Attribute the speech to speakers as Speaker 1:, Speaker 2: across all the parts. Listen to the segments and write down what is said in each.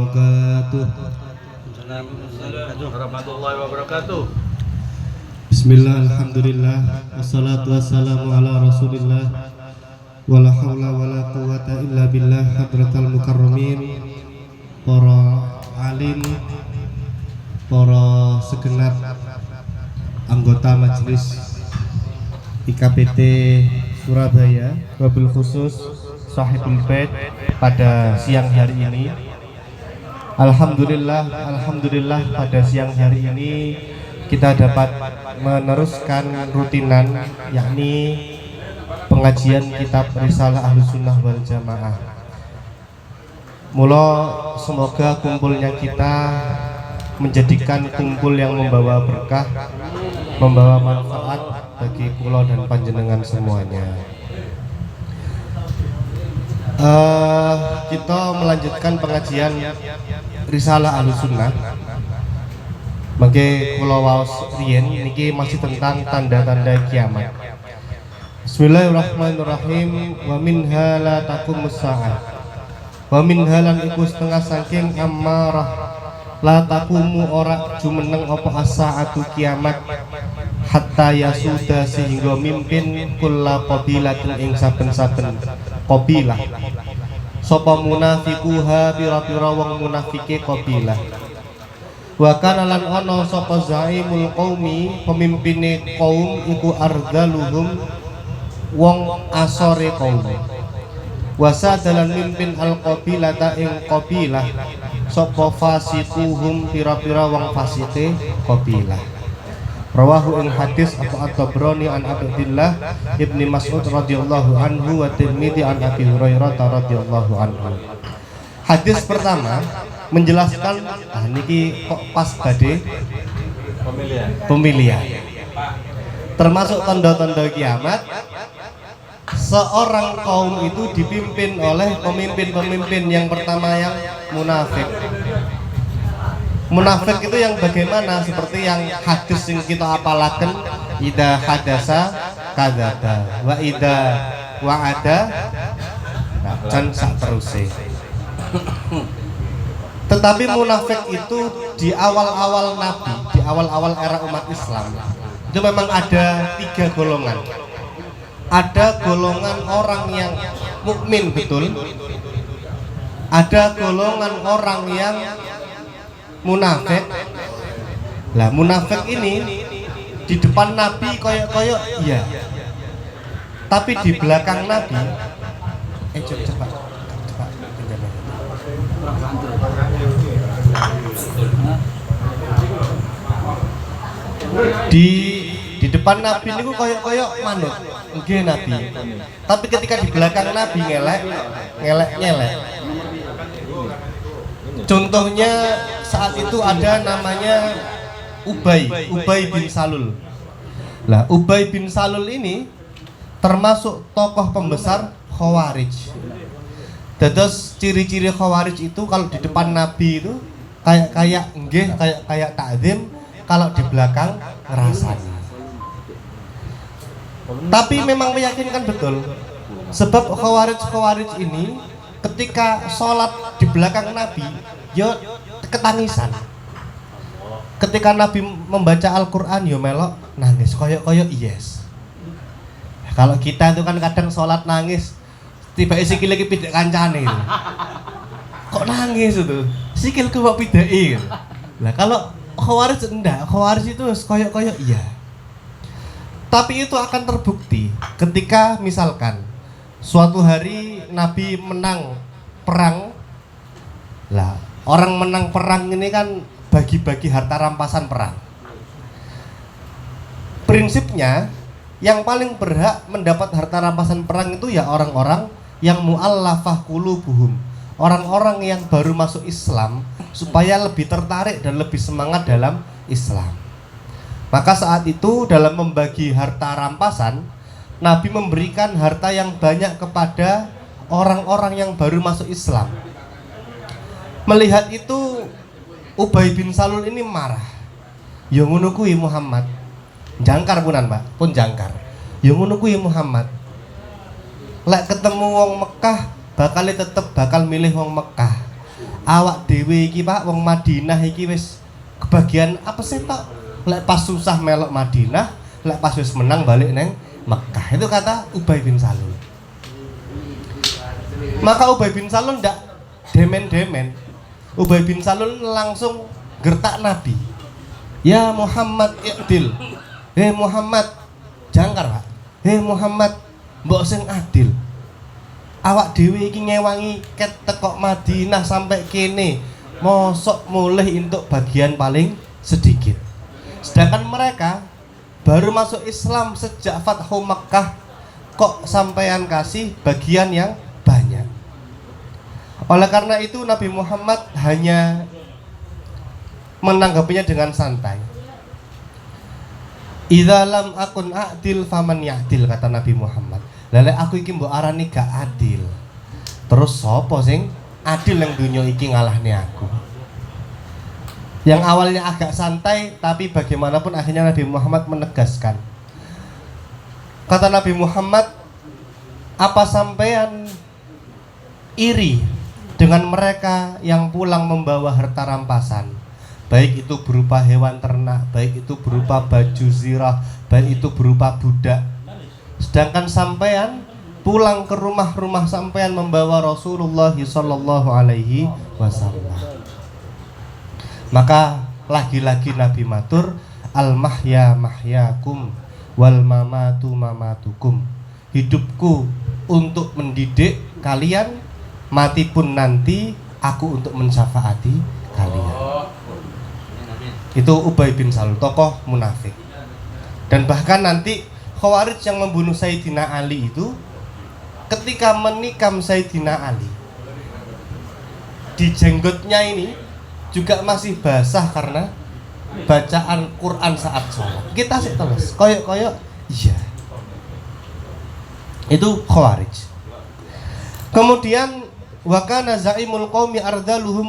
Speaker 1: wabarakatuh.
Speaker 2: Assalamualaikum warahmatullahi wabarakatuh.
Speaker 1: Bismillah, alhamdulillah, wassalatu wassalamu ala rasulillah, wala hawla wala quwata illa billah. Hadratal mukarramin, para alim, para segenap anggota majelis IKPT Surabaya, wabil khusus Sahibul Bait pada siang hari ini. Alhamdulillah pada siang hari ini kita dapat meneruskan rutinan, yakni pengajian kitab Risalah Ahlussunnah wal Jamaah. Mula semoga kumpulnya kita menjadikan kumpul yang membawa berkah, membawa manfaat bagi kula dan panjenengan semuanya. Kita melanjutkan pengajian Risalah Ahlussunnah. Mangke kula waos riyen niki masih tentang tanda-tanda kiamat. Bismillahirrahmanirrahim. Wa minha la taqumus saah. Wa minha lan iku setengah saking amarah la taqumu ora jumeneng apa as-saatu kiamat hatta yasuda sehingga mimpin kulla qabilatin ing saben-saben qabilah sapa munafiquha pira-pira wong munafike qabilah. Wa kana lan ana sapa zaimul qaumi pemimpine kaum iku ardzaluhum wong asore kaum. Wasa dalan mimpin al qabilata ing qabilah sapa fasikuhum pira-pira wong fasike qabilah. Rawahu ing hadis atau At-Tabrani an Abdillah ibni Mas'ud radhiyallahu anhu wa Tirmidzi an Abi Hurairah radhiyallahu anhu. Hadis pertama menjelaskan niki kok pas badhe pemilihan. Termasuk tanda-tanda kiamat, seorang kaum itu dipimpin oleh pemimpin-pemimpin. Yang pertama yang munafik. Munafik itu yang bagaimana? Seperti yang hadis yang kita apalaken, idza hadasa kadzaba wa idza wa'ada dan saterusé. Tetapi munafik itu di awal-awal Nabi, di awal-awal era umat Islam, itu memang ada 3 golongan. Ada golongan orang yang mukmin betul, ada golongan orang yang munafik. Lah munafik ini di depan Nabi koyok-koyok iya, tapi di belakang Nabi coba di depan Nabi niku koyok-koyok manut nggih Nabi, tapi ketika di belakang Nabi ngelek. Contohnya saat itu ada namanya Ubay bin Salul. Lah Ubay bin Salul ini termasuk tokoh pembesar Khawarij. Dados ciri-ciri Khawarij itu kalau di depan Nabi itu kayak takzim, kalau di belakang ngerasani. Tapi memang meyakinkan betul, sebab Khawarij ini ketika sholat di belakang Nabi, yo ketangisan. Ketika Nabi membaca Al-Quran, yo melok nangis, koyok yes. Kalau kita itu kan kadang sholat nangis, tiba sikil lagi pidak kancane. Kok nangis itu? Sikilku kok pidai. Lah kalau Khawarij enggak, Khawarij itu koyok iya. Tapi itu akan terbukti ketika misalkan suatu hari Nabi menang perang. Lah, orang menang perang ini kan bagi-bagi harta rampasan perang. Prinsipnya yang paling berhak mendapat harta rampasan perang itu ya orang-orang yang mu'allafah qulubuhum, orang-orang yang baru masuk Islam supaya lebih tertarik dan lebih semangat dalam Islam. Maka saat itu dalam membagi harta rampasan, Nabi memberikan harta yang banyak kepada orang-orang yang baru masuk Islam. Melihat itu Ubay bin Salul ini marah. Ya ngono kuwi Muhammad. Jangkar punan, Pak, pun jangkar. Ya ngono kuwi Muhammad. Lek ketemu wong Mekah bakal milih wong Mekah. Awak dhewe dhewe iki Pak wong Madinah iki wis kebagian apa sih tok lek pas susah melok Madinah, lek pas wis menang balik neng Mekah. Itu kata Ubay bin Salul. Maka Ubay bin Salul ndak demen-demen. Ubay bin Salul langsung gertak Nabi. Ya Muhammad i'dil. Hei Muhammad, jangkar Pak. Hei Muhammad, mbok sing adil. Awak dhewe iki ngewangi ket tekok Madinah sampai kene. Mosok mulih untuk bagian paling sedikit. Sedangkan mereka baru masuk Islam sejak Fathu Makkah, kok sampean kasih bagian yang banyak. Oleh karena itu Nabi Muhammad hanya menanggapinya dengan santai. Idza lam akun adil faman ya'dil, kata Nabi Muhammad. Lele aku iki mbok arani gak adil. Terus sapa sing adil yang dunia iki ngalahne aku? Yang awalnya agak santai, tapi bagaimanapun akhirnya Nabi Muhammad menegaskan. Kata Nabi Muhammad, apa sampean iri dengan mereka yang pulang membawa harta rampasan, baik itu berupa hewan ternak, baik itu berupa baju zirah, baik itu berupa budak, sedangkan sampean pulang ke rumah-rumah sampean membawa Rasulullah sallallahu alaihi wasallam. Maka lagi-lagi Nabi matur, al mahya mahyakum wal mamatu mamatukum. Hidupku untuk mendidik kalian, mati pun nanti aku untuk mensyafaati kalian. Itu Ubay bin Salul, tokoh munafik. Dan bahkan nanti Khawarij yang membunuh Sayyidina Ali itu ketika menikam Sayyidina Ali, di jenggotnya ini juga masih basah karena bacaan Quran saat sholat. Kita sih terus koyok-koyok, iya. Itu Khawarij. Kemudian wa kana zaimul qaumi ardaluhum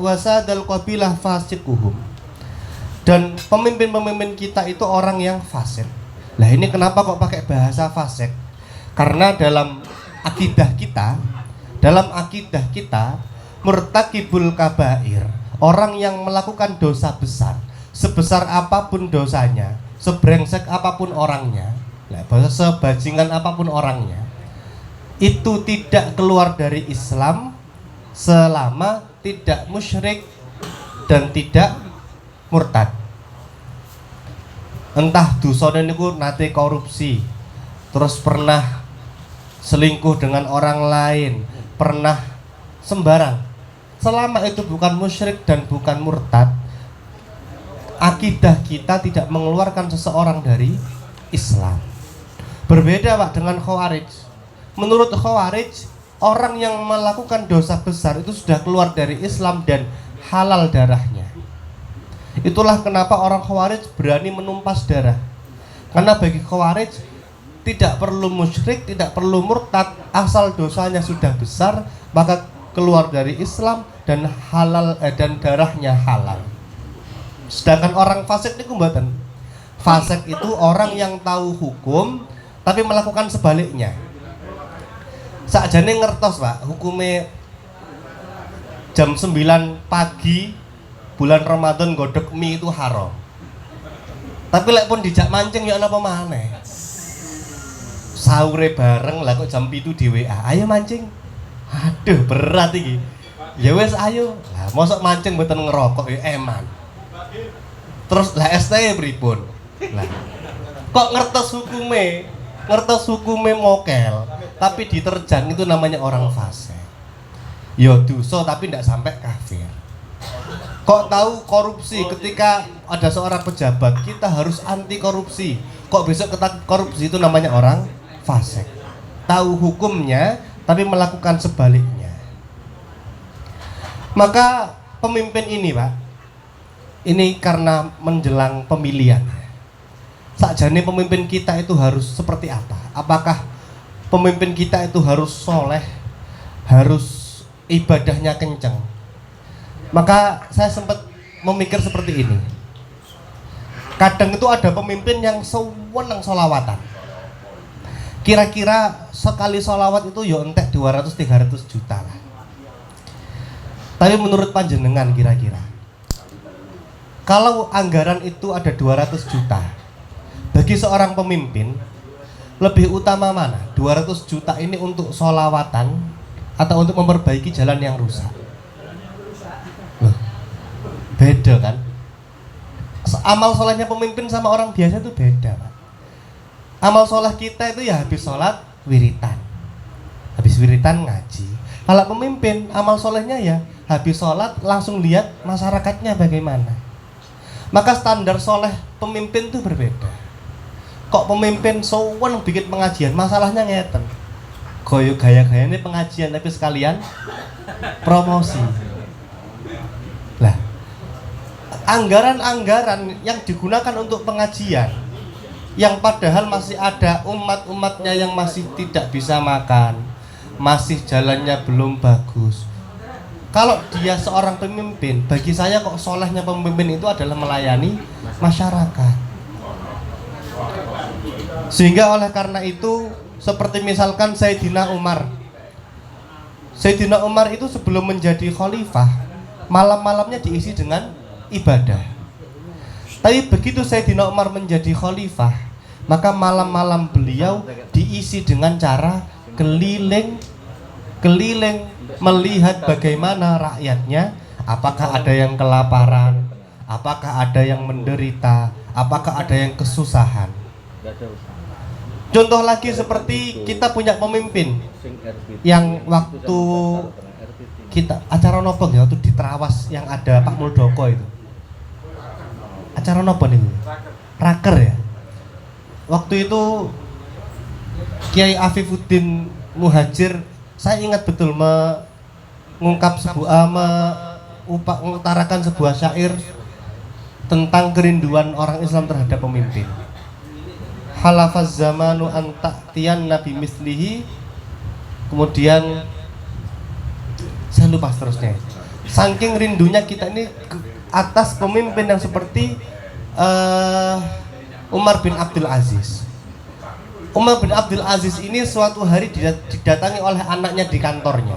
Speaker 1: wasadal qabilah fasiquhum. Dan pemimpin-pemimpin kita itu orang yang fasik. Lah ini kenapa kok pakai bahasa fasik? Karena dalam akidah kita murtakibul kabair, orang yang melakukan dosa besar, sebesar apapun dosanya, sebrengsek apapun orangnya, sebajingan apapun orangnya, itu tidak keluar dari Islam selama tidak musyrik dan tidak murtad. Entah dosane niku nate korupsi, terus pernah selingkuh dengan orang lain, pernah sembarang, selama itu bukan musyrik dan bukan murtad, akidah kita tidak mengeluarkan seseorang dari Islam. Berbeda Pak dengan Khawarij. Menurut Khawarij, orang yang melakukan dosa besar itu sudah keluar dari Islam dan halal darahnya. Itulah kenapa orang Khawarij berani menumpas darah. Karena bagi Khawarij tidak perlu musyrik, tidak perlu murtad, asal dosanya sudah besar, maka keluar dari Islam dan halal dan darahnya halal. Sedangkan orang fasik niku mboten. Fasik itu orang yang tahu hukum tapi melakukan sebaliknya. Sakjane ngertos Pak, hukume jam 9 pagi bulan Ramadan godhog mie itu haram. Tapi lek pun dijak mancing ya napa maneh. Sahure bareng lah kok jam 7 di WA, ayo mancing. Aduh berat iki. Ya wes ayo. Lah mosok mancing mboten ngerokok ya eman. Terus lah ST pripun? Lah kok ngertos hukume mokel, tapi diterjang, itu namanya orang fasik. Ya dosa tapi ndak sampai kafir. Kok tahu korupsi ketika ada seorang pejabat, kita harus anti korupsi. Kok besok kita korupsi, itu namanya orang fasik. Tahu hukumnya tapi melakukan sebaliknya. Maka pemimpin ini Pak, ini karena menjelang pemilihan, sakjane pemimpin kita itu harus seperti apa? Apakah pemimpin kita itu harus soleh, harus ibadahnya kenceng? Maka saya sempat memikir seperti ini. Kadang itu ada pemimpin yang sewenang sholawatan. Kira-kira sekali sholawat itu ya entek 200-300 juta lah. Tapi menurut panjenengan kira-kira kalau anggaran itu ada 200 juta, bagi seorang pemimpin lebih utama mana? 200 juta ini untuk sholawatan atau untuk memperbaiki jalan yang rusak? Loh, beda kan? Amal solehnya pemimpin sama orang biasa itu beda, Pak. Amal soleh kita itu ya habis sholat wiritan, habis wiritan ngaji. Kalau pemimpin amal solehnya ya habis sholat langsung lihat masyarakatnya bagaimana. Maka standar soleh pemimpin itu berbeda. Kok pemimpin sowan bikin pengajian, masalahnya ngeten. Goyo gaya-gaya ini pengajian tapi sekalian promosi. Lah, anggaran-anggaran yang digunakan untuk pengajian, yang padahal masih ada umat-umatnya yang masih tidak bisa makan, masih jalannya belum bagus. Kalau dia seorang pemimpin, bagi saya kok solehnya pemimpin itu adalah melayani masyarakat. Sehingga oleh karena itu, seperti misalkan Sayyidina Umar. Sayyidina Umar itu sebelum menjadi khalifah, malam-malamnya diisi dengan ibadah. Tapi begitu Sayyidina Umar menjadi khalifah, maka malam-malam beliau diisi dengan cara keliling melihat bagaimana rakyatnya, apakah ada yang kelaparan, apakah ada yang menderita, apakah ada yang kesusahan. Contoh lagi seperti kita punya pemimpin yang waktu kita acara nopo ya, waktu di Trawas yang ada Pak Muldoko itu. Acara nopo nih? Raker ya. Waktu itu Kiai Afifuddin Muhajir, saya ingat betul mengutarakan sebuah syair tentang kerinduan orang Islam terhadap pemimpin. Halafaz zamanu an ta'tiyan nabi mislihi. Kemudian saya lupa seterusnya. Saking rindunya kita ini atas pemimpin yang seperti Umar bin Abdul Aziz. Umar bin Abdul Aziz ini suatu hari didatangi oleh anaknya di kantornya.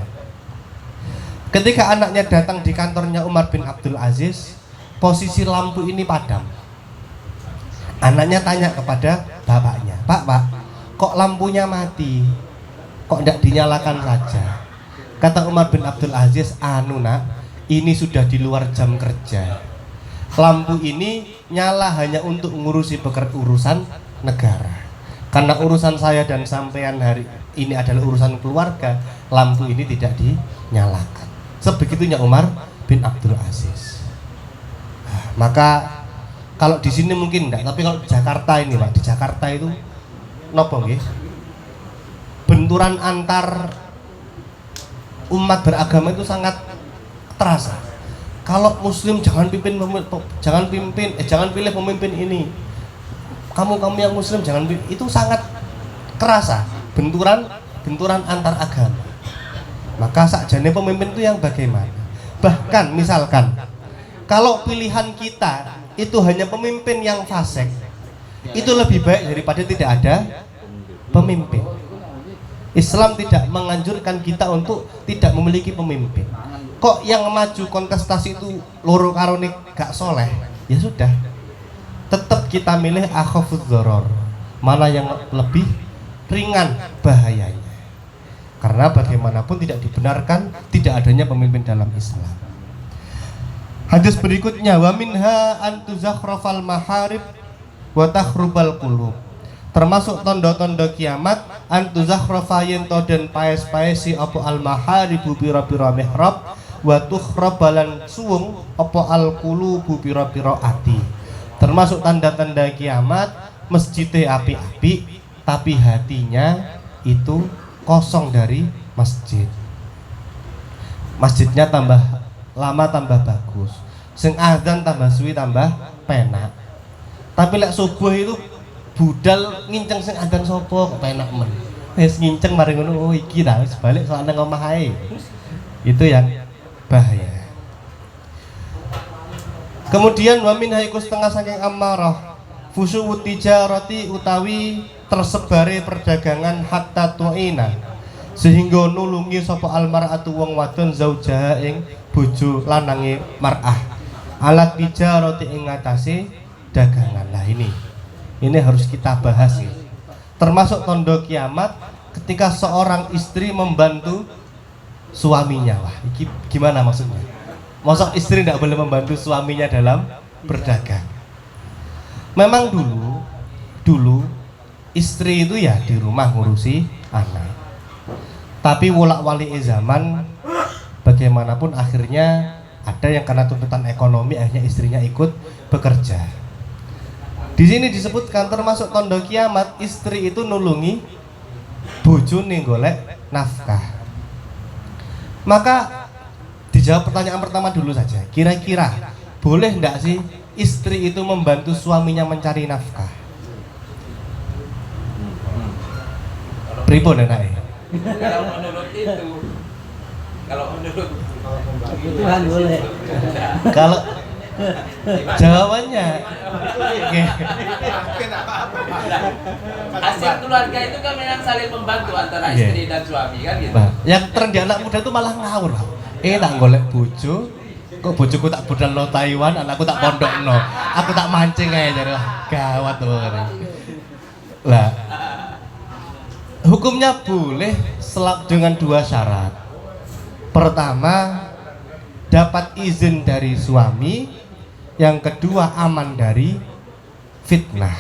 Speaker 1: Ketika anaknya datang di kantornya Umar bin Abdul Aziz, posisi lampu ini padam. Anaknya tanya kepada bapaknya, Pak, kok lampunya mati? Kok tidak dinyalakan saja? Kata Umar bin Abdul Aziz, nak, ini sudah di luar jam kerja. Lampu ini nyala hanya untuk mengurusi urusan negara. Karena urusan saya dan sampean hari ini adalah urusan keluarga, lampu ini tidak dinyalakan. Sebegitunya Umar bin Abdul Aziz. Maka kalau di sini mungkin enggak, tapi kalau di Jakarta ini, Pak, di Jakarta itu nopo nggih? Benturan antar umat beragama itu sangat terasa. Kalau muslim jangan pilih pemimpin ini. Kamu yang muslim jangan pilih. Itu sangat kerasa benturan antar agama. Maka sakjane pemimpin itu yang bagaimana? Bahkan misalkan kalau pilihan kita itu hanya pemimpin yang fasik, itu lebih baik daripada tidak ada pemimpin. Islam tidak menganjurkan kita untuk tidak memiliki pemimpin. Kok yang maju kontestasi itu loro karone gak soleh, ya sudah, tetap kita milih akhafudz dzaror, mana yang lebih ringan bahayanya. Karena bagaimanapun tidak dibenarkan tidak adanya pemimpin dalam Islam. Hadis berikutnya, wa minha an tuzakhrafal maharib wa takhrubal qulub. Termasuk tondo-tondo kiamat an tuzakhrafa yen to den paes-paesi apa al maharibu pira-pira mihrab wa tukhrabalan suwung apa al qulubu pira-pira ati. Termasuk tanda-tanda kiamat masjidnya api-api tapi hatinya itu kosong dari masjid. Masjidnya tambah lama tambah bagus, sing azan tambah suwi tambah penak. Tapi lek subuh itu budal nginceng sing azan sapa kok penak men. Wis nginceng mari ngono, oh iki ta wis balik soalnya ngomah ae. Itu yang bahaya. Kemudian wa min haiku setengah saking amarah fusu tijarati utawi tersebare perdagangan hatta tu'ina sehingga nulungi sapa almar'atu wong wadon zaujaha ing bojo lanange mar'ah alat tijarati ing ngatasi dagangan. Nah ini harus kita bahas ya. Termasuk tanda kiamat ketika seorang istri membantu suaminya. Wah, ini gimana maksudnya? Masa istri tidak boleh membantu suaminya dalam berdagang? Memang dulu istri itu ya di rumah ngurusi anak. Tapi wolak-walik zaman bagaimanapun akhirnya ada yang karena tuntutan ekonomi akhirnya istrinya ikut bekerja. Di sini disebutkan termasuk tanda kiamat istri itu nulungi bojone golek nafkah. Maka dijawab pertanyaan pertama dulu saja. Kira-kira boleh enggak sih istri itu membantu suaminya mencari nafkah? Pripun enake?
Speaker 2: Kalau menurut itu, kalau menurut
Speaker 3: Tuhan boleh.
Speaker 1: Kalau jawabannya
Speaker 2: hasil keluarga itu kan memang saling membantu antara istri dan suami kan gitu.
Speaker 1: Nah, yang tren di anak muda itu malah ngawur. Tak golek bojo, kok bojoku tak budalno Taiwan, anakku tak pondokno. Aku tak mancing ae jare gawat tuh. Lah, hukumnya boleh dengan dua syarat. Pertama, dapat izin dari suami. Yang kedua, aman dari fitnah.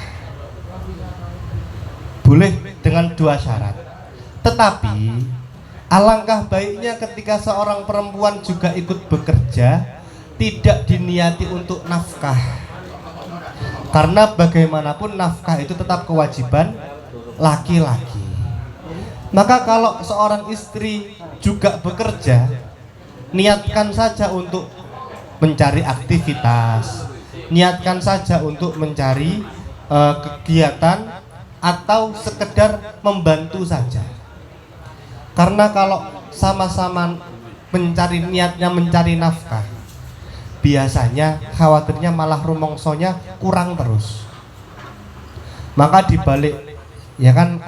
Speaker 1: Boleh dengan dua syarat. Tetapi alangkah baiknya ketika seorang perempuan juga ikut bekerja tidak diniati untuk nafkah. Karena bagaimanapun nafkah itu tetap kewajiban laki-laki. Maka kalau seorang istri juga bekerja, niatkan saja untuk mencari aktivitas, niatkan saja untuk mencari kegiatan atau sekedar membantu saja. Karena kalau sama-sama niatnya mencari nafkah, biasanya khawatirnya malah rumongsonya kurang terus. Maka dibalik ya kan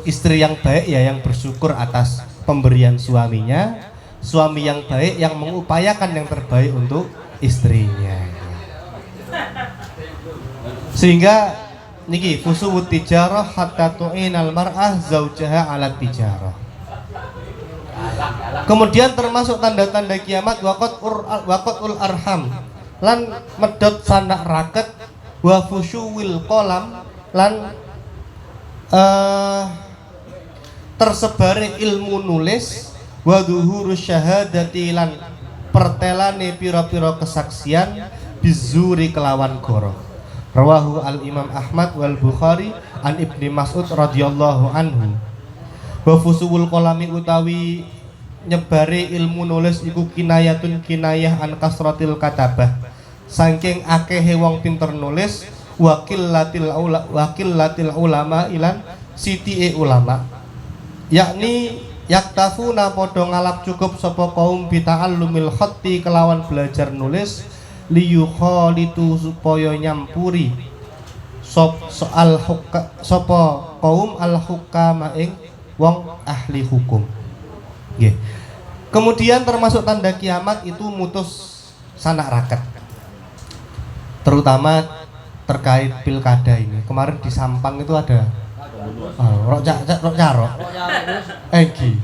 Speaker 1: istri yang baik ya yang bersyukur atas pemberian suaminya. Suami yang baik yang mengupayakan yang terbaik untuk istrinya. Sehingga niki fusuwut tijarah hatta tu'inal mar'ah zaujaha 'ala tijarah. Kemudian termasuk tanda-tanda kiamat waqatul arham lan medot sanak raket wa fusyuwil qalam lan tersebare ilmu nulis wa dhuhurus syahadati lan pertelane pira-pira kesaksian bizuri kelawan goro. Rawahu al-Imam Ahmad wal Bukhari an Ibni Mas'ud radhiyallahu anhu. Wa fusuwul qalami utawi nyebare ilmu nulis iku kinayatun kinayah an kasratil katabah. Saking akehe wong pinter nulis wakil latil ulama ilan siti ulama. Yakni yaktafuna podo ngalap cukup sapa kaum bita'allumil khatti kelawan belajar nulis liyukhalitu supaya nyampuri sapa kaum al hukama ing wong ahli hukum. Nggih. Kemudian termasuk tanda kiamat itu mutus sanak raket. Terutama terkait pilkada ini. Kemarin di Sampang itu ada rok carok. Egi.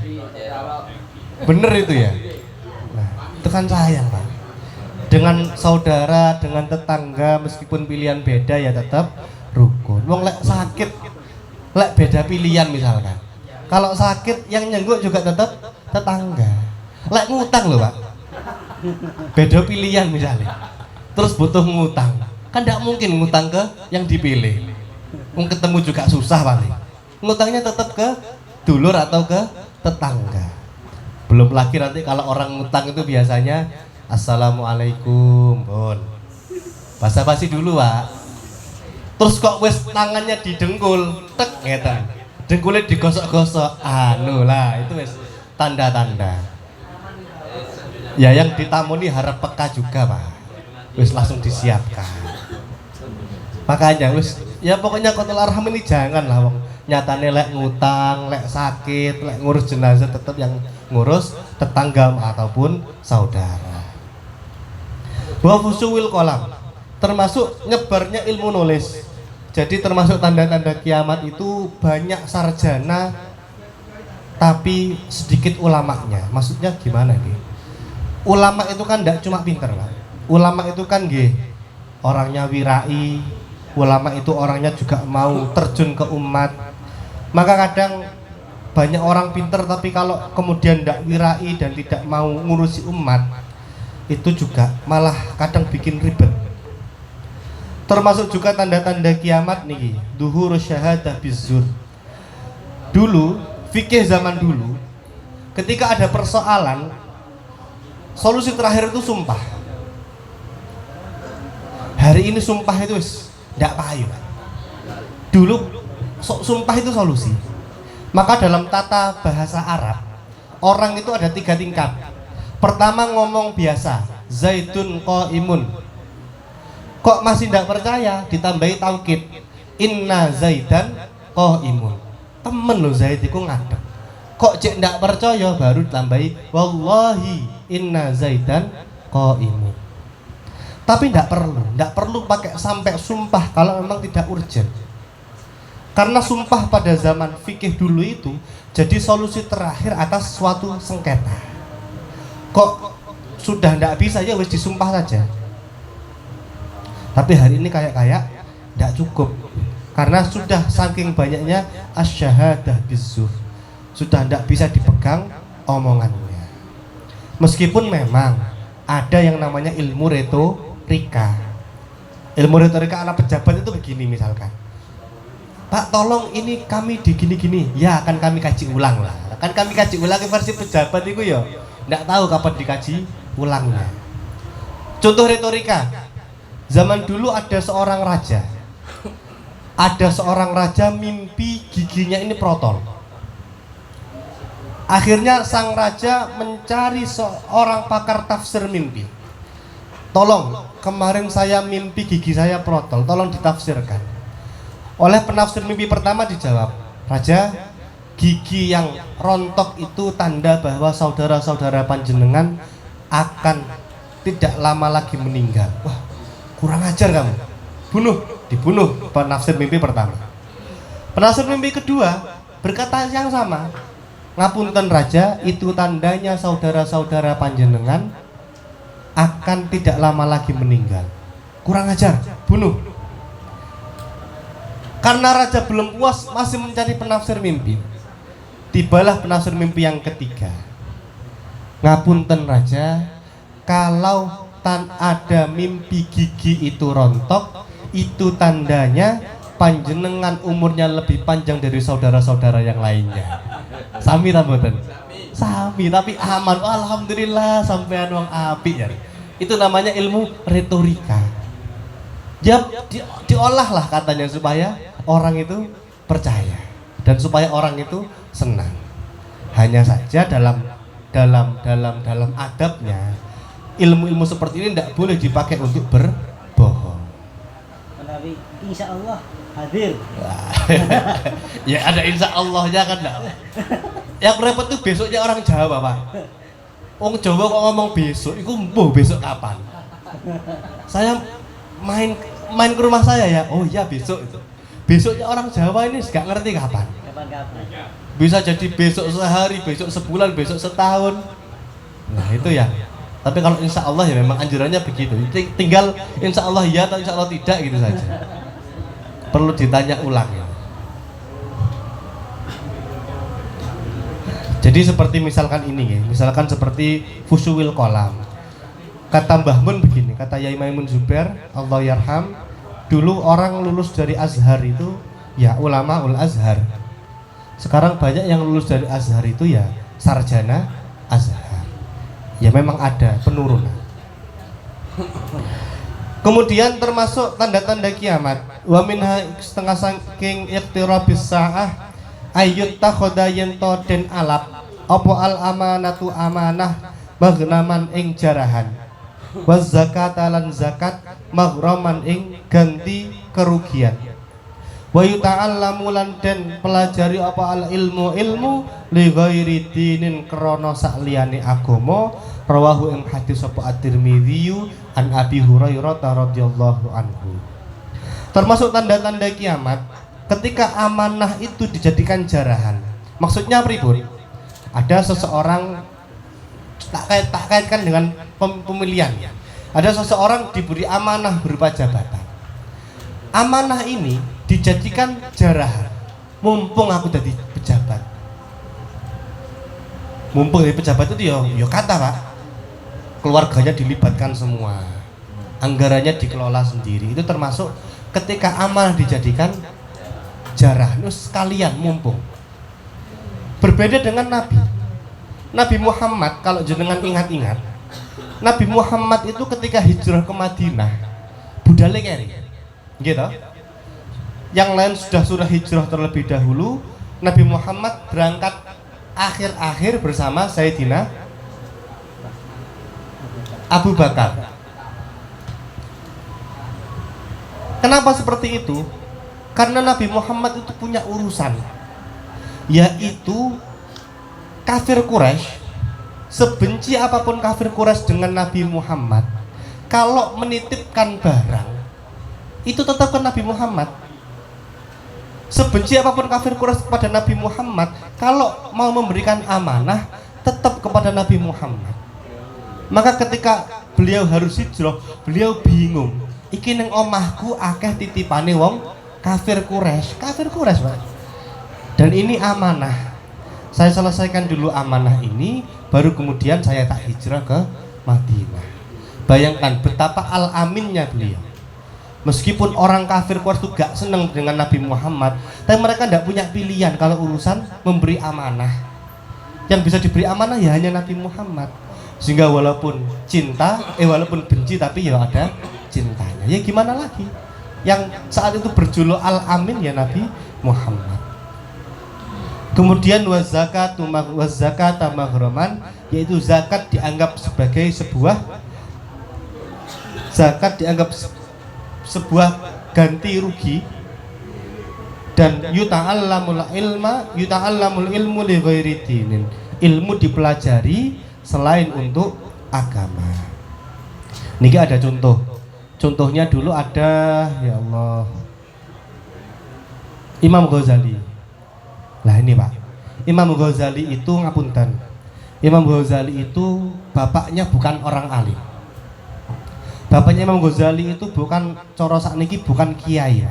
Speaker 1: Bener itu ya? Nah, itu kan sayang, Pak. Dengan saudara, dengan tetangga meskipun pilihan beda ya tetap rukun. Wong lek sakit, lek beda pilihan misalkan. Kalau sakit yang nyengguk juga tetap tetangga. Lek ngutang loh, Pak. Beda pilihan misalnya. Terus butuh ngutang. Kan tidak mungkin ngutang ke yang dipilih. Ketemu juga susah paling. Ngutangnya tetap ke dulur atau ke tetangga. Belum lagi nanti kalau orang ngutang itu biasanya assalamualaikum, bon. Basa-basi dulu, Pak. Terus kok wes tangannya didengkul, tek ngeten. Dengkulnya digosok-gosok. Lah, itu wes tanda-tanda. Ya yang ditamuni harap peka juga, Pak. Wes langsung disiapkan. Makanya wes ya pokoknya qatul arham ini jangan lah, wong. nyatane lek ngutang, lek sakit, lek ngurus jenazah tetap yang ngurus tetangga ataupun saudara. Wa fusuwil qalam, termasuk nyebarnya ilmu nulis. Jadi termasuk tanda-tanda kiamat itu banyak sarjana tapi sedikit ulamanya. Maksudnya gimana nih? Ulama itu kan tidak cuma pinter lah. Ulama itu kan orangnya wirai. Ulama itu orangnya juga mau terjun ke umat. Maka kadang banyak orang pinter tapi kalau kemudian tidak wirai dan tidak mau ngurusi umat, itu juga malah kadang bikin ribet. Termasuk juga tanda-tanda kiamat nih, duhur syahadah bizur. Dulu, fikih zaman dulu, ketika ada persoalan, solusi terakhir itu sumpah. Hari ini sumpah itu tidak payu. Dulu sumpah itu solusi. Maka dalam tata bahasa Arab, orang itu ada 3 tingkat. Pertama ngomong biasa, zaitun qaimun. Kok masih tidak percaya, ditambahi taukid, inna zaidan qaimun. Temen lo Zaid itu ngadep. Kok cek tidak percaya, baru ditambahi wallahi inna zaidan qaimun. Tapi tidak perlu pakai sampai sumpah kalau memang tidak urgent. Karena sumpah pada zaman fikih dulu itu jadi solusi terakhir atas suatu sengketa. Kok sudah tidak bisa, ya wis disumpah saja. Tapi hari ini kayak tidak cukup. Karena sudah saking banyaknya asyahadah bizur, sudah tidak bisa dipegang omongannya. Meskipun memang ada yang namanya ilmu retorika. Ilmu retorika anak pejabat itu begini misalkan, Pak tolong ini kami di gini-gini, ya akan kami kaji ulang lah. Kan kami kaji ulang versi pejabat itu ya, tidak tahu kapan dikaji ulangnya. Contoh retorika, zaman dulu ada seorang raja. Ada seorang raja mimpi giginya ini protol. Akhirnya sang raja mencari seorang pakar tafsir mimpi. Tolong, kemarin saya mimpi gigi saya protol, tolong ditafsirkan. Oleh penafsir mimpi pertama dijawab, Raja, gigi yang rontok itu tanda bahwa saudara-saudara panjenengan akan tidak lama lagi meninggal. Wah, kurang ajar kamu. Dibunuh penafsir mimpi pertama. Penafsir mimpi kedua berkata yang sama. Ngapunten Raja, itu tandanya saudara-saudara panjenengan akan tidak lama lagi meninggal. Kurang ajar, bunuh. Karena raja belum puas, masih mencari penafsir mimpi. Tibalah penafsir mimpi yang ketiga. Ngapunten Raja, kalau ada mimpi gigi itu rontok, itu tandanya panjenengan umurnya lebih panjang dari saudara-saudara yang lainnya. Sami rambutan. Sami, tapi aman. Oh, alhamdulillah sampean wong apik ya. Itu namanya ilmu retorika. Dia diolah lah katanya supaya orang itu percaya dan supaya orang itu senang. Hanya saja dalam adabnya, ilmu-ilmu seperti ini tidak boleh dipakai untuk berbohong.
Speaker 3: Tapi insya Allah hadir.
Speaker 1: Ya ada insya Allahnya kan. Yang repot tuh besoknya orang Jawa Pak. Orang Jawa kok ngomong besok, itu besok kapan? Saya main ke rumah saya ya, oh iya besok itu. Besoknya orang Jawa ini nggak ngerti kapan. Bisa jadi besok sehari, besok sebulan, besok setahun. Nah itu ya. Tapi kalau insya Allah ya memang anjurannya begitu. Tinggal insya Allah ya atau insya Allah tidak gitu saja. Perlu ditanya ulang ya. Jadi seperti misalkan ini ya, misalkan seperti fusuwil kolam. Kata Mbah Mun begini, kata Yai Maimun Zubair, Allah yarham, dulu orang lulus dari Azhar itu ya ulama ul Azhar. Sekarang banyak yang lulus dari Azhar itu ya sarjana Azhar. Ya memang ada penurunan. Kemudian termasuk tanda-tanda kiamat. Wa minha setengah saking iqtirabis sa'ah ayyut takhoda yento den alap apa al amanatu amanah maghnaman ing jarahan wa zakat lan zakat maghraman ing ganti kerugian wa yuta'allamu lan den pelajari apa al ilmu li ghairi dinin krana sakliyane agama. Rawahu ing hadis sapa At-Tirmidzi an Abi Hurairah radhiyallahu anhu. Termasuk tanda-tanda kiamat ketika amanah itu dijadikan jarahan. Maksudnya pripun? Ada seseorang tak kaitkan dengan pemilihan. Ada seseorang diberi amanah berupa jabatan. Amanah ini dijadikan jarahan. Mumpung aku jadi pejabat. Mumpung jadi pejabat itu yo kata Pak. Keluarganya dilibatkan semua. Anggarannya dikelola sendiri. Itu termasuk ketika amanah dijadikan jarahan. Itu sekalian mumpung. Berbeda dengan Nabi. Nabi Muhammad kalau jenengan ingat-ingat, Nabi Muhammad itu ketika hijrah ke Madinah, budale keri. Gitu. Yang lain sudah hijrah terlebih dahulu, Nabi Muhammad berangkat akhir-akhir bersama Sayyidina Abu Bakar. Kenapa seperti itu? Karena Nabi Muhammad itu punya urusan, yaitu kafir Quraisy. Sebenci apapun kafir Quraisy dengan Nabi Muhammad, kalau menitipkan barang itu tetap ke Nabi Muhammad. Sebenci apapun kafir Quraisy kepada Nabi Muhammad, kalau mau memberikan amanah tetap kepada Nabi Muhammad. Maka ketika beliau harus hijrah, beliau bingung. Iki ning omahku akeh titipane wong kafir Quraisy, Pak. Dan ini amanah. Saya selesaikan dulu amanah ini, baru kemudian saya tak hijrah ke Madinah. Bayangkan betapa al-aminnya beliau. Meskipun orang kafir Quraisy itu gak senang dengan Nabi Muhammad, tapi mereka tidak punya pilihan kalau urusan memberi amanah. Yang bisa diberi amanah ya hanya Nabi Muhammad. Sehingga walaupun walaupun benci tapi ya ada cintanya. Ya gimana lagi? Yang saat itu berjuluk al-amin ya Nabi Muhammad. Kemudian wazakatu maghraman, yaitu zakat dianggap sebagai sebuah ganti rugi. Dan yuta'allamul ilmu li ghairi dinin. Ilmu dipelajari selain untuk agama. Niki ada contoh. Contohnya dulu ada, ya Allah, Imam Ghazali. Lah ini Pak, Imam Ghazali itu ngapunten. Imam Ghazali itu bapaknya bukan orang alim. Bapaknya Imam Ghazali itu bukan coro sakniki bukan kiai.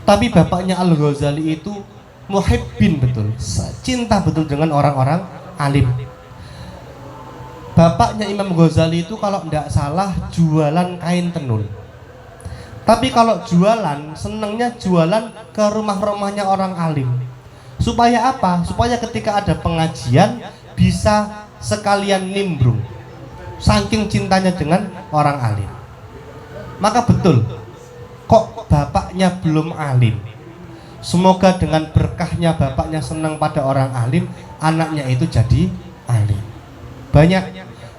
Speaker 1: Tapi bapaknya Al Ghazali itu muhibbin betul, cinta betul dengan orang-orang alim. Bapaknya Imam Ghazali itu kalau tidak salah jualan kain tenun. Tapi kalau jualan, senangnya jualan ke rumah-rumahnya orang alim. Supaya apa? Supaya ketika ada pengajian bisa sekalian nimbrung. Saking cintanya dengan orang alim. Maka betul, kok bapaknya belum alim. Semoga dengan berkahnya bapaknya senang pada orang alim, anaknya itu jadi alim.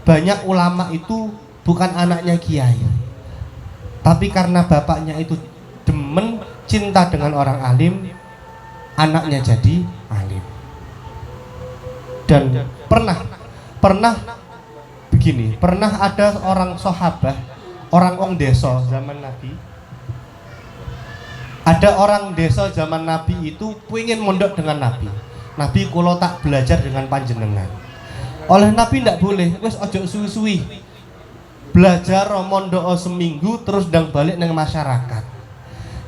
Speaker 1: Banyak ulama itu bukan anaknya kiai, tapi karena bapaknya itu demen cinta dengan orang alim, anaknya jadi alim. Dan pernah begini, pernah ada orang sahabat, orang desa zaman Nabi. Ada orang desa zaman Nabi itu pengen mondok dengan Nabi. Nabi kula tak belajar dengan panjenengan. Oleh Nabi ndak boleh, wis ojo suwi-suwi. Belajar mondok seminggu terus ndang balik nang masyarakat.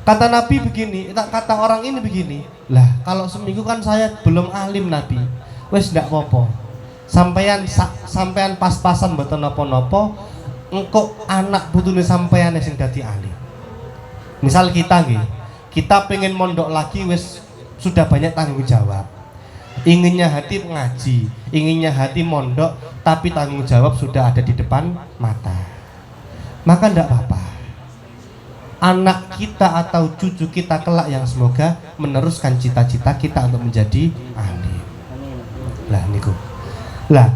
Speaker 1: Kata Nabi begini, kata orang ini begini. Lah, kalau seminggu kan saya belum alim Nabi. Wis ndak apa-apa. Sampean pas-pasan mboten napa-napa, engko anak putune sampean sing dadi alim. Misal kita nggih, kita pengen mondok lagi wis sudah banyak tanggung jawab. Inginnya hati ngaji, inginnya hati mondok, tapi tanggung jawab sudah ada di depan mata. Maka tidak apa-apa. Anak kita atau cucu kita kelak yang semoga meneruskan cita-cita kita untuk menjadi alim. Lah niku. Lah,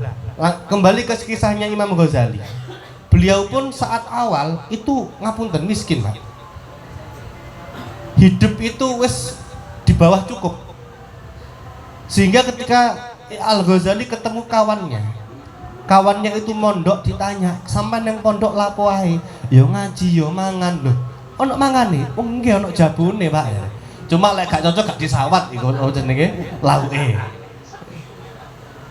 Speaker 1: kembali ke kisahnya Imam Ghazali. Beliau pun saat awal itu ngapunten miskin, Pak. hidup itu wis di bawah cukup. Sehingga ketika Al-Ghazali ketemu kawannya itu mondok, ditanya, "Sampean yang pondok lapo ae?" "Ya ngaji, ya mangan." "Lho, ono mangane?" "Oh nggih, ono jabune, Pak." Ya. Cuma lek gak cocok gak disawat iku jenenge lauke.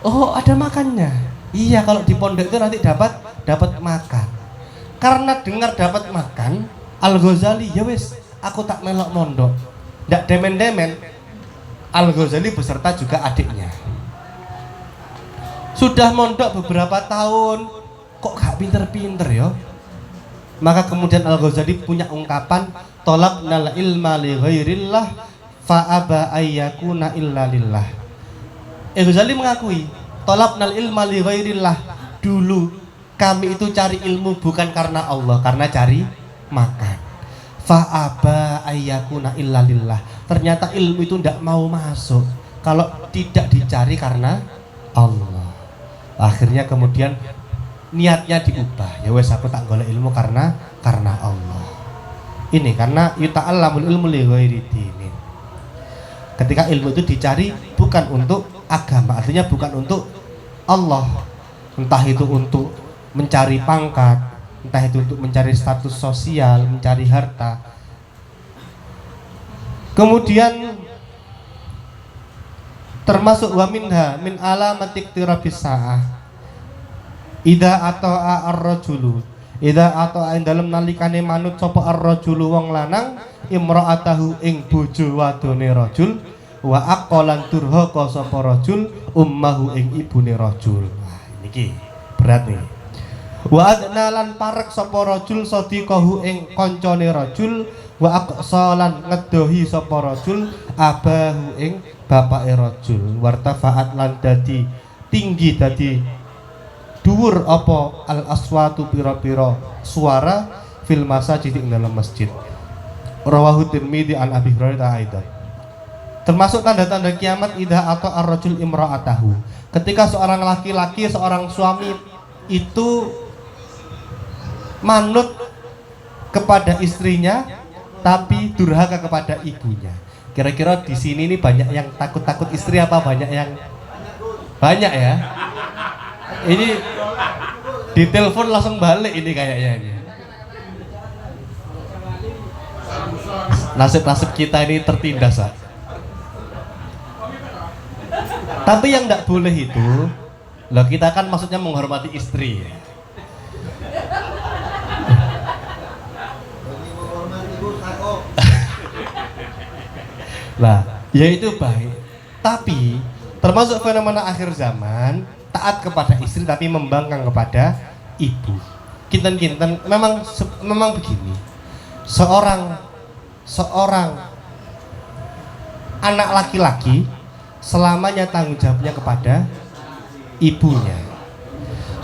Speaker 1: "Oh, ada makannya." "Iya, kalau di pondok itu nanti dapat makan." Karena dengar dapat makan, Al-Ghazali, "Ya wis, aku tak melok mondok." Ndak demen-demen, Al-Ghazali beserta juga adiknya. Sudah mondok beberapa tahun, kok gak pinter-pinter ya? Maka kemudian Al-Ghazali punya ungkapan, "Talabnal ilma li ghairillah fa aba ayyakuna illa lillah." Al-Ghazali mengakui, "Talabnal ilma li ghairillah." Dulu kami itu cari ilmu bukan karena Allah, karena cari makan. Fa aba ayyakuna illa lillah. Ternyata ilmu itu tidak mau masuk kalau tidak dicari karena Allah. Akhirnya kemudian niatnya diubah. Ya wes, aku tak golek ilmu karena Allah. Ini karena yuta'allamul ilmu li ghairi dinin. Ketika ilmu itu dicari bukan untuk agama, artinya bukan untuk Allah. Entah itu untuk mencari pangkat, entah itu untuk mencari status sosial, mencari harta. Kemudian termasuk wa minha min alamatik tirabis sa'ah idza ata'a ar-rajulu idza ata'a ing dalem nalikane manut sapa ar-rajulu wong lanang imra'atahu ing bojo wadone rajul wa aqalan durhaka sapa rajul ummahu ing ibune rajul. Nah niki berat nih. Wa adna lan parek sapa rajul sadiqahu ing kancane rajul wa aqsalan ngedohi sapa rajul abahu ing bapake rajul wartafaat lan dadi tinggi, dadi dhuwur apa al aswatu pira-pira suara fil masajid ing dalam masjid. Rawahu Tirmidzi an Abi Hurairah aidan. Termasuk tanda-tanda kiamat idza atau ar-rajul imra'atahu. Ketika seorang laki-laki, seorang suami itu manut kepada istrinya tapi durhaka kepada ibunya. Kira-kira di sini ini banyak yang takut-takut istri apa banyak yang banyak ya? Ini ditelepon langsung balik ini kayaknya ini. Nasib-nasib kita ini tertindas, Pak. Tapi yang tidak boleh itu, loh kita kan maksudnya menghormati istri. Lah, ya itu baik. Tapi termasuk fenomena akhir zaman, taat kepada istri tapi membangkang kepada ibu. Kinten-kinten memang begini. Seorang anak laki-laki selamanya tanggung jawabnya kepada ibunya.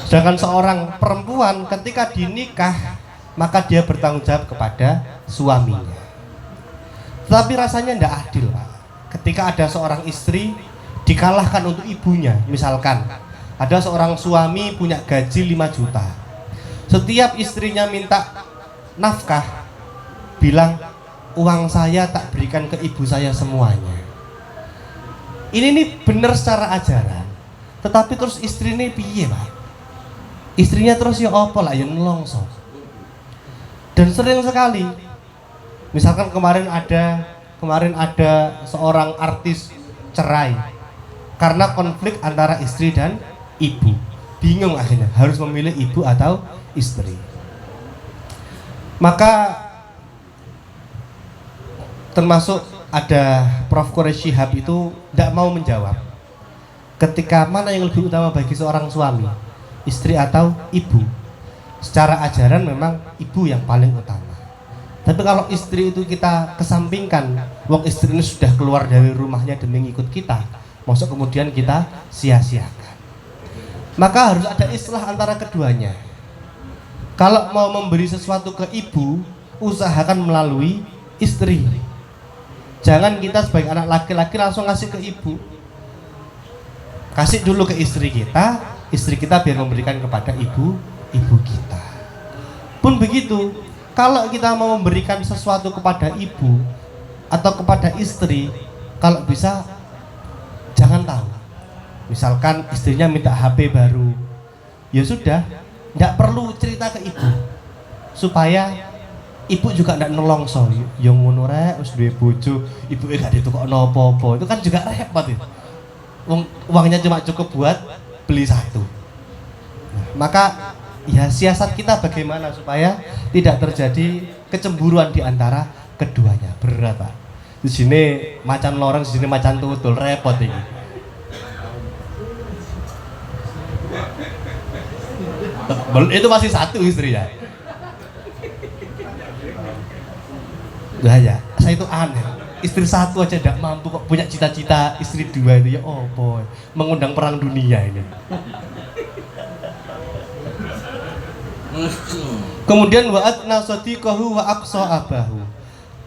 Speaker 1: Sedangkan seorang perempuan ketika dinikah maka dia bertanggung jawab kepada suaminya. Tapi rasanya tidak adil, Pak. Ketika ada seorang istri dikalahkan untuk ibunya, misalkan ada seorang suami punya gaji 5 juta. Setiap istrinya minta nafkah, bilang, "Uang saya tak berikan ke ibu saya semuanya." Ini benar secara ajaran. Tetapi terus istri ini piye, Pak? Istrinya terus ya apa lah, ya nelongso. Dan sering sekali misalkan kemarin ada seorang artis cerai karena konflik antara istri dan ibu. Bingung akhirnya harus memilih ibu atau istri. Maka termasuk ada Prof. Quraisy Shihab itu tidak mau menjawab ketika mana yang lebih utama bagi seorang suami, istri atau ibu. Secara ajaran memang ibu yang paling utama. Tapi kalau istri itu kita kesampingkan, wong istri ini sudah keluar dari rumahnya demi ngikut kita, maksud kemudian kita sia-siakan. Maka harus ada islah antara keduanya. Kalau mau memberi sesuatu ke ibu, usahakan melalui istri. Jangan kita sebagai anak laki-laki langsung ngasih ke ibu. Kasih dulu ke istri kita biar memberikan kepada ibu kita. Pun begitu. Kalau kita mau memberikan sesuatu kepada ibu, atau kepada istri, kalau bisa jangan tahu. Misalkan istrinya minta HP baru, ya sudah, tidak perlu cerita ke ibu, supaya ibu juga tidak nelongso. Yang ngono rek, wis duwe bojo, ibu gak ditukokno apa-apa. Itu kan juga repot itu. Uangnya cuma cukup buat beli satu. Nah, maka ya siasat kita bagaimana supaya tidak terjadi kecemburuan di antara keduanya. Berat Pak. Di sini macan loreng, di sini macan tutul, repot ini. Itu masih satu istri ya. Lah ya, saya itu aneh. Istri satu aja tidak mampu kok punya cita-cita istri dua itu ya boy, mengundang perang dunia ini. Kemudian wa'at nasodiqahu wa aqsa abahu,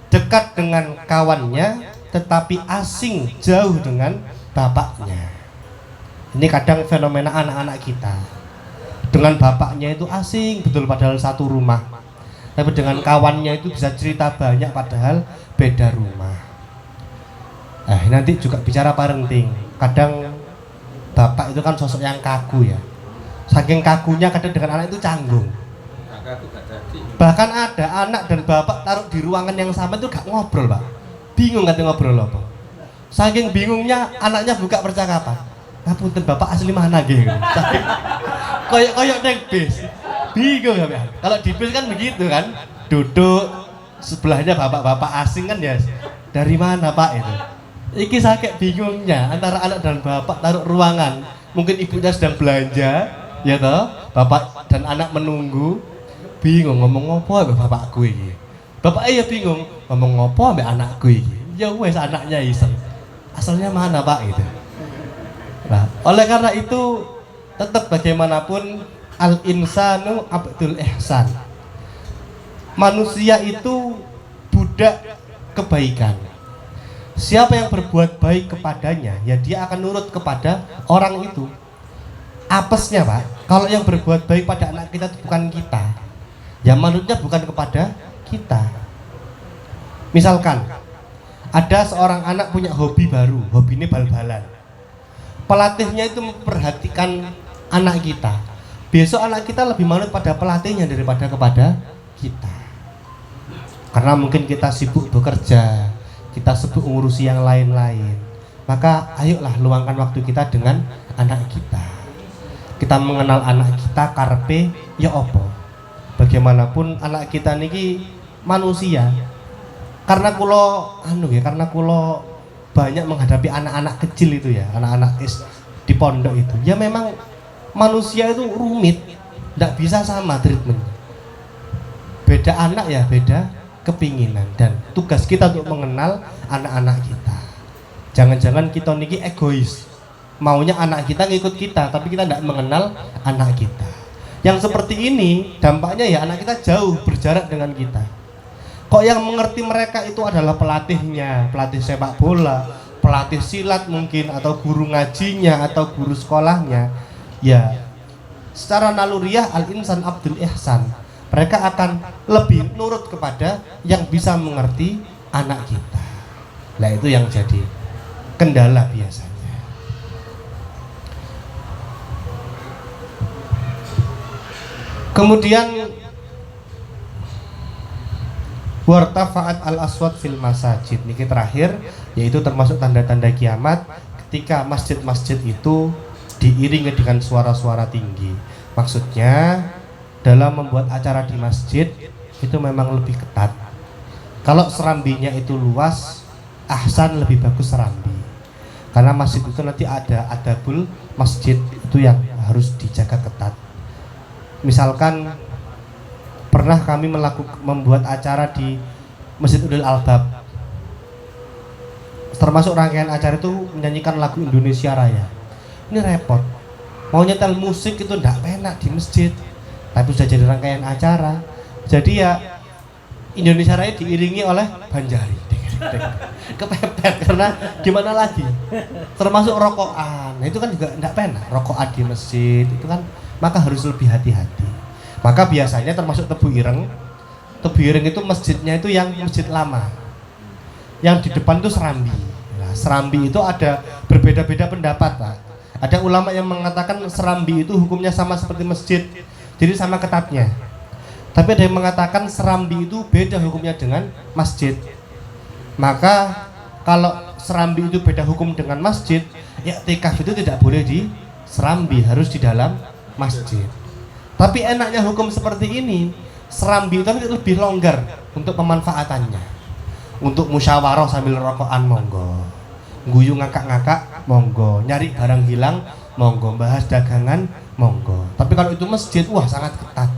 Speaker 1: dekat dengan kawannya tetapi asing jauh dengan bapaknya. Ini kadang fenomena anak-anak kita, dengan bapaknya itu asing betul padahal satu rumah, tapi dengan kawannya itu bisa cerita banyak padahal beda rumah. Nanti juga bicara parenting. Kadang bapak itu kan sosok yang kaku ya. Saking kakunya kadang dengan anak itu canggung. Bahkan ada anak dan bapak taruh di ruangan yang sama itu gak ngobrol Pak. Bingung katanya ngobrol apa. Saking bingungnya anaknya buka percakapan. Ngapunten bapak asli mana gitu. Koyok neng bis. Bingung ya Pak. Kalau di bis kan begitu kan. Duduk sebelahnya bapak-bapak asing kan ya. Dari mana Pak itu? Iki saya kayak bingungnya antara anak dan bapak taruh ruangan. Mungkin ibunya sedang belanja, ya toh. Bapak dan anak menunggu. Bingung ngomong apa ambek bapakku iki. Bapak ya bingung ngomong apa ambek anakku iki. Ya wes anaknya iseng. Asalnya mana Pak itu? Nah, oleh karena itu tetap bagaimanapun al insanu abdul ihsan. Manusia itu budak kebaikan. Siapa yang berbuat baik kepadanya, ya dia akan nurut kepada orang itu. Apesnya Pak, kalau yang berbuat baik pada anak kita itu bukan kita, ya manutnya bukan kepada kita. Misalkan ada seorang anak punya hobi baru, hobi ini bal-balan. Pelatihnya itu memperhatikan anak kita. Besok anak kita lebih manut pada pelatihnya daripada kepada kita. Karena mungkin kita sibuk bekerja, kita sibuk ngurusi yang lain-lain. Maka ayolah luangkan waktu kita dengan anak kita. Kita mengenal anak kita karpe ya opo. Bagaimanapun anak kita niki manusia. Karena karena kulo banyak menghadapi anak-anak kecil itu ya, anak-anak di pondok itu. Ya memang manusia itu rumit, tidak bisa sama treatment. Beda anak ya beda kepinginan, dan tugas kita untuk mengenal anak-anak kita. Jangan-jangan kita niki egois, maunya anak kita ngikut kita, tapi kita tidak mengenal anak kita. Yang seperti ini dampaknya ya anak kita jauh berjarak dengan kita. Kok yang mengerti mereka itu adalah pelatihnya, pelatih sepak bola, pelatih silat mungkin, atau guru ngajinya, atau guru sekolahnya. Ya, secara naluriah al-insan abdul ihsan, mereka akan lebih nurut kepada yang bisa mengerti anak kita. Nah itu yang jadi kendala biasanya. Kemudian wartafa'at al-aswat fil masajid, niki terakhir, yaitu termasuk tanda-tanda kiamat ketika masjid-masjid itu diiringi dengan suara-suara tinggi. Maksudnya dalam membuat acara di masjid itu memang lebih ketat. Kalau serambinya itu luas, ahsan lebih bagus serambi. Karena masjid itu nanti ada adabul masjid itu yang harus dijaga ketat. Misalkan pernah kami membuat acara di Masjid Udil Albab. Termasuk rangkaian acara itu menyanyikan lagu Indonesia Raya. Ini repot. Mau nyetel musik itu tidak enak di masjid. Tapi sudah jadi rangkaian acara. Jadi ya Indonesia Raya diiringi oleh Banjari. Kepepet karena gimana lagi? Termasuk rokokan. Nah, itu kan juga tidak enak. Rokokan di masjid itu kan, maka harus lebih hati-hati. Maka biasanya termasuk Tebu Ireng. Tebu Ireng itu masjidnya itu yang masjid lama. yang di depan itu serambi. Nah, serambi itu ada berbeda-beda pendapat, Pak. Ada ulama yang mengatakan serambi itu hukumnya sama seperti masjid, jadi sama ketatnya. Tapi ada yang mengatakan serambi itu beda hukumnya dengan masjid. Maka kalau serambi itu beda hukum dengan masjid, iktikaf itu tidak boleh di serambi, harus di dalam masjid. Tapi enaknya hukum seperti ini, serambi itu lebih longgar untuk pemanfaatannya. Untuk musyawarah sambil rokokan monggo, guyu ngakak-ngakak monggo, nyari barang hilang monggo, bahas dagangan monggo. Tapi kalau itu masjid, wah sangat ketat.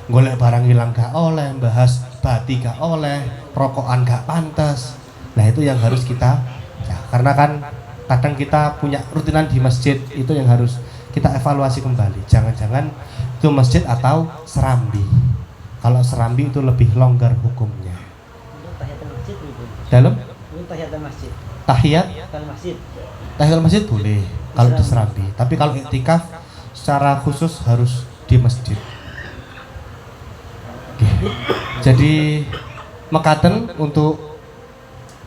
Speaker 1: Golek barang hilang gak oleh, bahas bati gak oleh, rokokan gak pantas. Nah itu yang harus kita ya, karena kan kadang kita punya rutinan di masjid, itu yang harus kita evaluasi kembali. Jangan-jangan itu masjid atau serambi. Kalau serambi itu lebih longgar hukumnya.
Speaker 3: Tahiyatul masjid itu.
Speaker 1: Dalam
Speaker 3: Tahiyatul masjid.
Speaker 1: tahiyatul
Speaker 3: masjid.
Speaker 1: masjid boleh kalau di serambi. Tapi kalau iktikaf secara khusus harus di masjid. Oke. Jadi mekaten untuk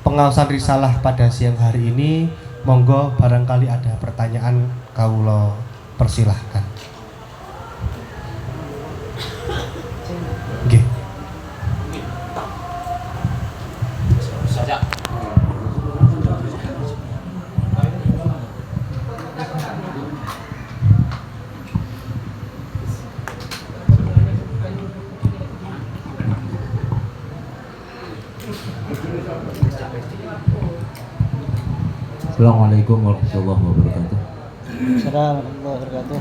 Speaker 1: pengawasan risalah pada siang hari ini, monggo barangkali ada pertanyaan kawula persilahkan. Oke.
Speaker 2: Saja.
Speaker 4: Assalamualaikum warahmatullahi wabarakatuh.
Speaker 3: Assalamualaikum warahmatullahi wabarakatuh.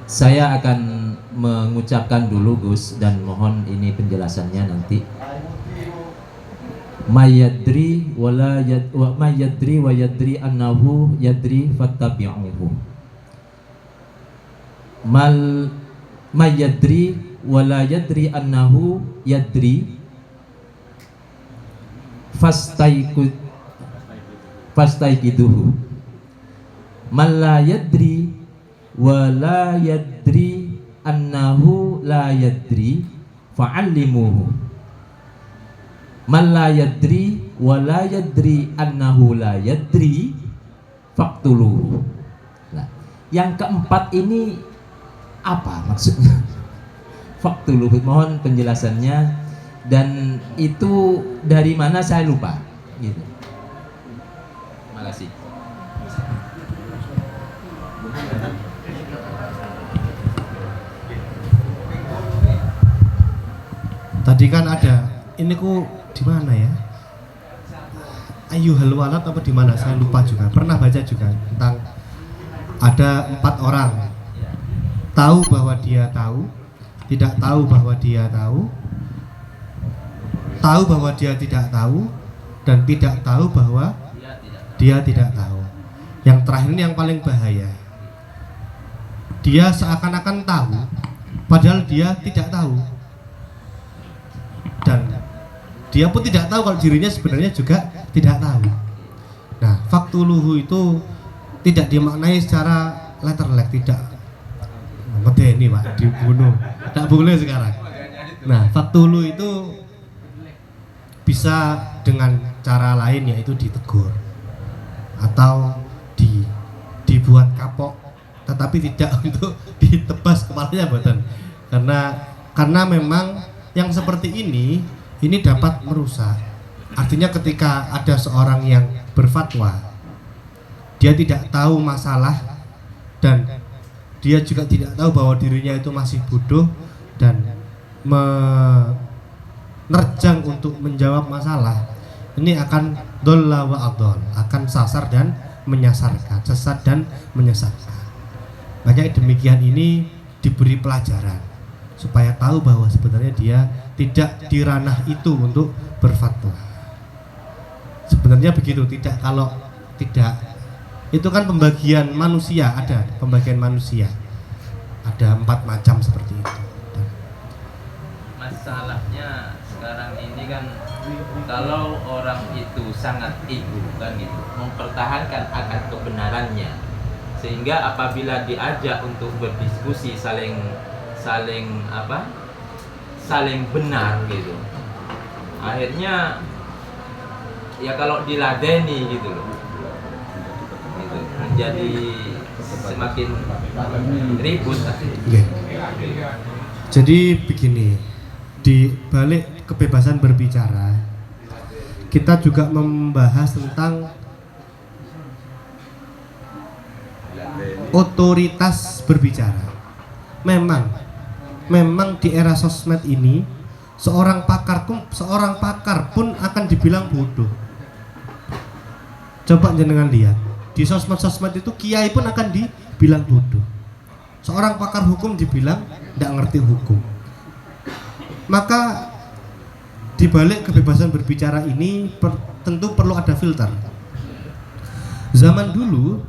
Speaker 4: Saya akan mengucapkan dulu Gus, dan mohon ini penjelasannya nanti. Mayadri wala yad wa mayadri wa yadri annahu yadri fattabi'uhu. Mayadri wala yadri annahu yadri fastaiqiduhu. Man la yadri wa la yadri annahu la yadri fa'allimuhu. Man la yadri wa la yadri annahu la yadri faqtuluhu. Nah, yang keempat ini apa maksudnya? Faqtuluhu, mohon penjelasannya. Dan itu dari mana saya lupa gitu. Terima kasih.
Speaker 1: Tadi kan ada, ini ku di mana ya? Ayyuhal walad apa di mana? Saya lupa juga. Pernah baca juga tentang ada 4 orang tahu bahwa dia tahu, tidak tahu bahwa dia tahu, tahu bahwa dia tidak tahu, dan tidak tahu bahwa dia tidak tahu. Yang terakhir ini yang paling bahaya. Dia seakan-akan tahu, padahal dia tidak tahu. Dan dia pun tidak tahu kalau dirinya sebenarnya juga tidak tahu. Nah, faktuluhu itu tidak dimaknai secara letterlek, tidak medeni Pak, dibunuh. Tak boleh sekarang. Nah, faktulu itu bisa dengan cara lain, yaitu ditegur atau dibuat kapok, tetapi tidak untuk ditebas kepalanya, boten. Karena memang yang seperti ini dapat merusak. Artinya ketika ada seorang yang berfatwa, dia tidak tahu masalah dan dia juga tidak tahu bahwa dirinya itu masih bodoh dan menerjang untuk menjawab masalah, ini akan dolla wa adol, akan sasar dan menyasarkan, sesat dan menyesatkan. Makanya demikian ini diberi pelajaran supaya tahu bahwa sebenarnya dia tidak di ranah itu untuk berfatwa. Sebenarnya begitu, tidak, kalau tidak itu kan pembagian manusia, ada pembagian manusia, ada 4 macam seperti itu.
Speaker 2: Masalahnya sekarang ini kan kalau orang itu sangat ego kan gitu, mempertahankan akan kebenarannya, sehingga apabila diajak untuk berdiskusi saling benar gitu, akhirnya ya kalau diladeni gitu loh, itu menjadi semakin ribut.
Speaker 1: Oke. Jadi begini, di balik kebebasan berbicara, kita juga membahas tentang otoritas berbicara. Memang di era sosmed ini seorang pakar pun akan dibilang bodoh. Coba jenengan lihat, di sosmed itu kiai pun akan dibilang bodoh. Seorang pakar hukum dibilang tidak ngerti hukum. Maka di balik kebebasan berbicara ini tentu perlu ada filter. Zaman dulu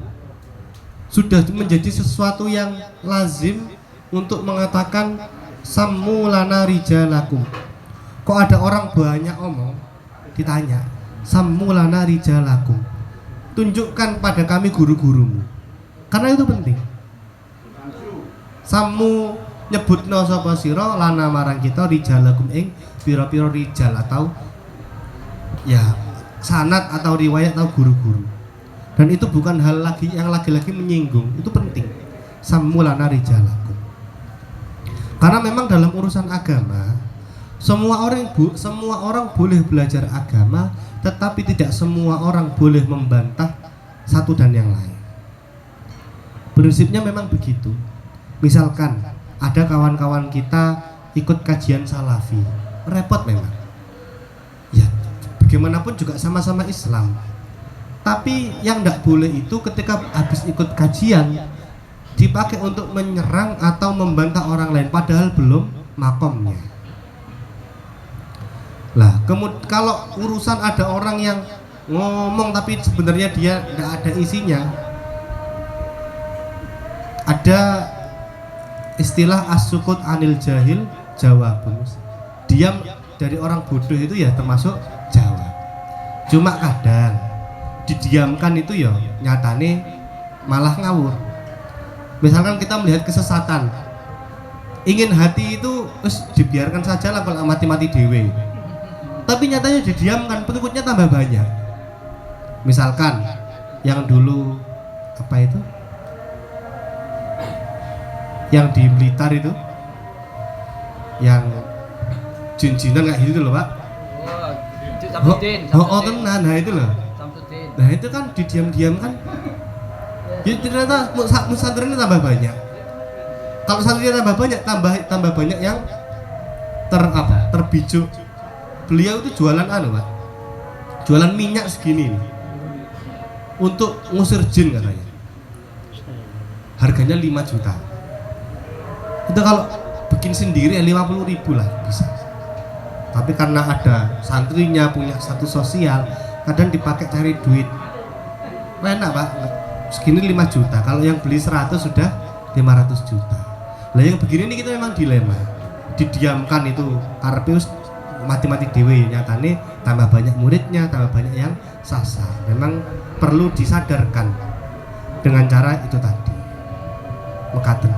Speaker 1: sudah menjadi sesuatu yang lazim untuk mengatakan sammu lana rijalakum. Kok ada orang banyak omong, ditanya sammu lana rijalakum, tunjukkan pada kami guru-gurumu, karena itu penting. Sammu nyebutno sapa sira lana marang kita rijalakum ing pira-pira rijal atau ya sanad atau riwayat atau guru-guru. Dan itu bukan hal yang lagi-lagi menyinggung, itu penting. Sammu lana rijalakum. Karena memang dalam urusan agama semua orang boleh belajar agama, tetapi tidak semua orang boleh membantah satu dan yang lain. Prinsipnya memang begitu. Misalkan ada kawan-kawan kita ikut kajian salafi, repot memang. Ya, bagaimanapun juga sama-sama Islam. Tapi yang tidak boleh itu ketika habis ikut kajian dipakai untuk menyerang atau membantah orang lain padahal belum makomnya. Lah, kalau urusan ada orang yang ngomong tapi sebenarnya dia tidak ada isinya, ada istilah as-sukut anil jahil jawabun. Diam dari orang bodoh itu ya termasuk jawab. Cuma kadang didiamkan itu ya nyatane malah ngawur. Misalkan kita melihat kesesatan, ingin hati itu dibiarkan saja lah kalau mati-mati dewe. Tapi nyatanya didiamkan, pengikutnya tambah banyak. Misalkan yang dulu apa itu? Yang di Blitar itu, yang jin-jinan kayak gitu loh Pak. Oh tenan, nah itu loh. Nah itu kan didiam-diamkan. Jadi ternyata pesantrennya tambah banyak. Kalau santrinya tambah banyak, tambah banyak yang terbijuk. Beliau itu jualan Pak. Jualan minyak segini nih. Untuk ngusir jin katanya. Harganya 5 juta. Itu kalau bikin sendiri ya 50.000 lah bisa. Tapi karena ada santrinya punya status sosial, kadang dipakai cari duit. Enak Pak. Segini 5 juta, kalau yang beli 100 sudah 500 juta. Lah yang begini ini kita memang dilema. Didiamkan itu karpius mati-mati dewe, nyatane tambah banyak muridnya, tambah banyak yang sasar. Memang perlu disadarkan dengan cara itu tadi. Mekaten.